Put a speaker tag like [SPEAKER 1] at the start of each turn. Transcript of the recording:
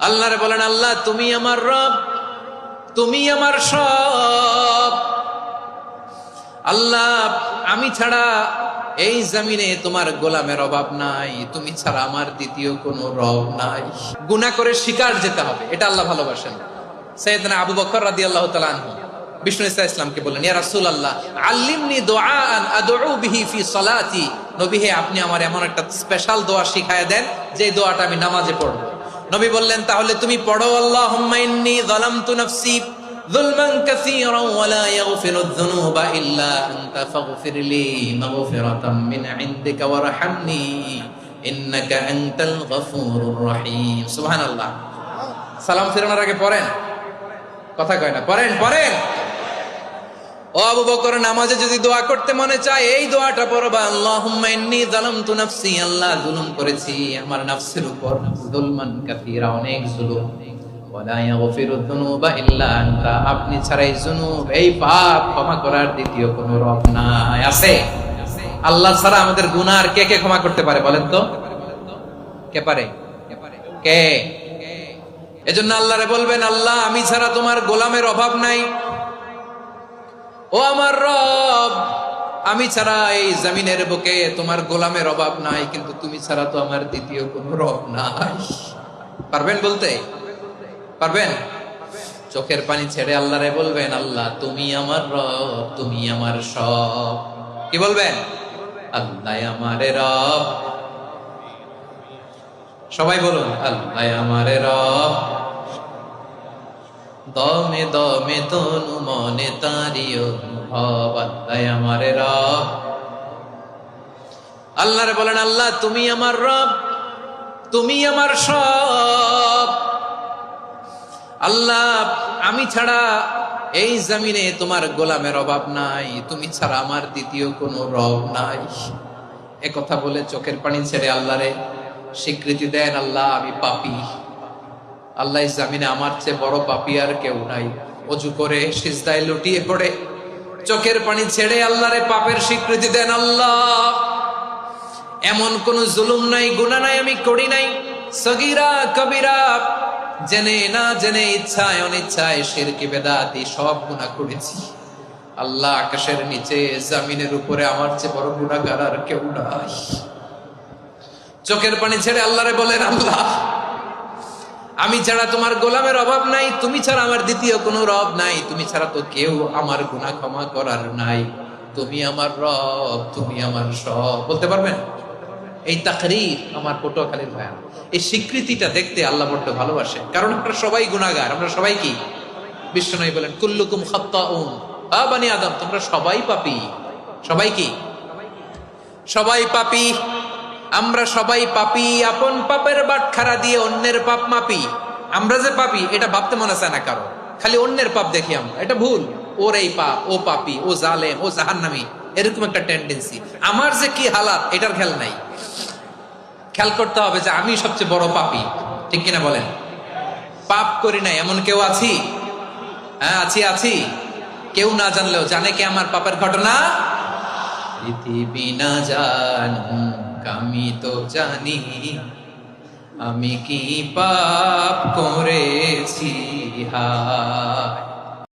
[SPEAKER 1] আল্লাহরে বলেন, আল্লাহ তুমি আমার রব, তুমি আমার সব। আল্লাহ আমি ছাড়া এই জমিনে তোমার গোলামের অভাব নাই, তুমি ছাড়া আমার দ্বিতীয় কোনো রব নাই। গুনাহ করে শিকার যেতে হবে, এটা আল্লাহ ভালোবাসেন। সাইয়েদনা আবু বকর রাদিয়াল্লাহু তাআলা আনহু বিষ্ণু ইসলামকে বললেন, ইয়া রাসূলুল্লাহ আল্লিমনি দুআআন আদউ বিহি ফি সালাতি। নবী হে, আপনি আমার এমন একটা স্পেশাল দোয়া শিখায়া দেন যে দোয়াটা আমি নামাজে পড়ব। নবী বললেন, তাহলে তুমি পড়ো, আল্লাহুম্মা ইন্নী যালামতু নাফসি যুলমান কাসীরান ওয়া লা ইয়াগফিরুয যুনুবা ইল্লা আনতা ফাগফিরলি মাগফিরাতাম মিন ইনদিকা ওয়ারহামনি ইন্নাকা আনতাল গফুরুর রহিম। সুবহানাল্লাহ। সালাম ফিরানোর আগে পড়েন, কথা কয় না, পড়েন পড়েন। ও আবু বকর, নামাজে যদি দোয়া করতে মনে চায় এই দোয়াটা পড়বা, আল্লাহুম্মা ইন্নী যালামতু নাফসি, আল্লাহ জুলুম করেছি আমার নফসের উপর, যুলমান কাসীরা, অনেক জুলুম, ওয়া লা ইয়াগফিরুয যুনুবা ইল্লা আনতা, আপনি ছাড়া এই জুনুব, এই পাপ ক্ষমা করার দ্বিতীয় কোনো রব নাই। আছে? আল্লাহ ছাড়া আমাদের গুনাহ আর কে কে ক্ষমা করতে পারে বলেন তো? কে পারে? কে? এজন্য আল্লাহরে বলবেন, আল্লাহ আমি ছাড়া তোমার গোলামের অভাব নাই, ও আমার রব আমি ছাড়া এই জমিনের বুকে তোমার গোলামের অভাব নাই, কিন্তু তুমি ছাড়া তো আমার দ্বিতীয় কোনো রব নাই। পারবেন বলতে? পারবেন? চোখের পানি ছেড়ে আল্লাহরে বলবেন, আল্লাহ তুমি আমার রব, তুমি আমার সব। কি বলবেন? আল্লাহ আমারে রব। সবাই বলুন, আল্লাহ আমারে রব, দমে দমে তনু মনে তারি অনুভব, আল্লাহ আমারে রব। আল্লাহরে বলেন, আল্লাহ তুমি আমার রব, তুমি আমার সব। আল্লাহ আমি ছাড়া এই জমিনে তোমার গোলামের অভাব নাই, তুমি ছাড়া আমার দ্বিতীয় কোনো রব নাই। এ কথা বলে চোখের পানি ছেড়ে আল্লাহরে স্বীকৃতি দেন, আল্লাহ আমি পাপী, আল্লাহ জামিনে আমার চেয়ে বড় পাপী আর কেউ নাই। ওযু করে সিজদায় লুটিয়ে পড়ে চোখের পানি ছেড়ে আল্লাহরে পাপের স্বীকৃতি দেন, আল্লাহ এমন কোন জুলুম নাই, গুনাহ নাই আমি করি নাই, সগীরা কবিরা, জেনে না জেনে, ইচ্ছায় অনিচ্ছায়, শিরকি বেদাতি সব গুনাহ করেছি। আল্লাহ আকাশের নিচে জমিনের উপরে আমার চেয়ে বড় গুনাহগার আর কেউ নাই। চোখের পানি ছেড়ে আল্লাহরে বলেন, আল্লাহ আমি ছাড়া তোমার গোলামের অভাব নাই, তুমি ছাড়া আমার দ্বিতীয় কোনো রব নাই, তুমি ছাড়া তো কেউ আমার গুনাহ ক্ষমা করার নাই, তুমি আমার রব, তুমি আমার সব। বলতে পারবেন? এই তাকরীর আমার পটুয়াখালীর ভাই, এই স্বীকৃতিটা দেখতে আল্লাহ বড্ড ভালোবাসে, কারণ আমরা সবাই গুনাহগার, আমরা সবাই কি? বিশ্বনবী বলেন, কুল্লুকুম খাত্তাউন, আ বানি আদম, তোমরা সবাই পাপী। সবাই কি? সবাই পাপী। আমরা সবাই পাপী, আপন পাপের বাটখারা দিয়ে অন্যের পাপ মাপি। আমরা যে পাপী এটা ভাবতে মনে চায় না কারো, খালি অন্যের পাপ দেখি আমরা, এটা ভুল। ওর এই পাপ, ও পাপী, ও জালেম, ও জাহান্নামী, এরকম একটা টেন্ডেন্সি। আমার যে কি হালাত এটার খেয়াল নাই। খেয়াল করতে হবে যে আমি সবচেয়ে বড় পাপী, ঠিক কিনা বলেন? পাপ করি নাই এমন কেউ আছি? হ্যাঁ আছি, আছি। কেউ না জানলেও জানে কে আমার পাপের ঘটনা? পৃথিবী না জানুক আমি তো জানি, আমি কি পাপ করেছি হায়।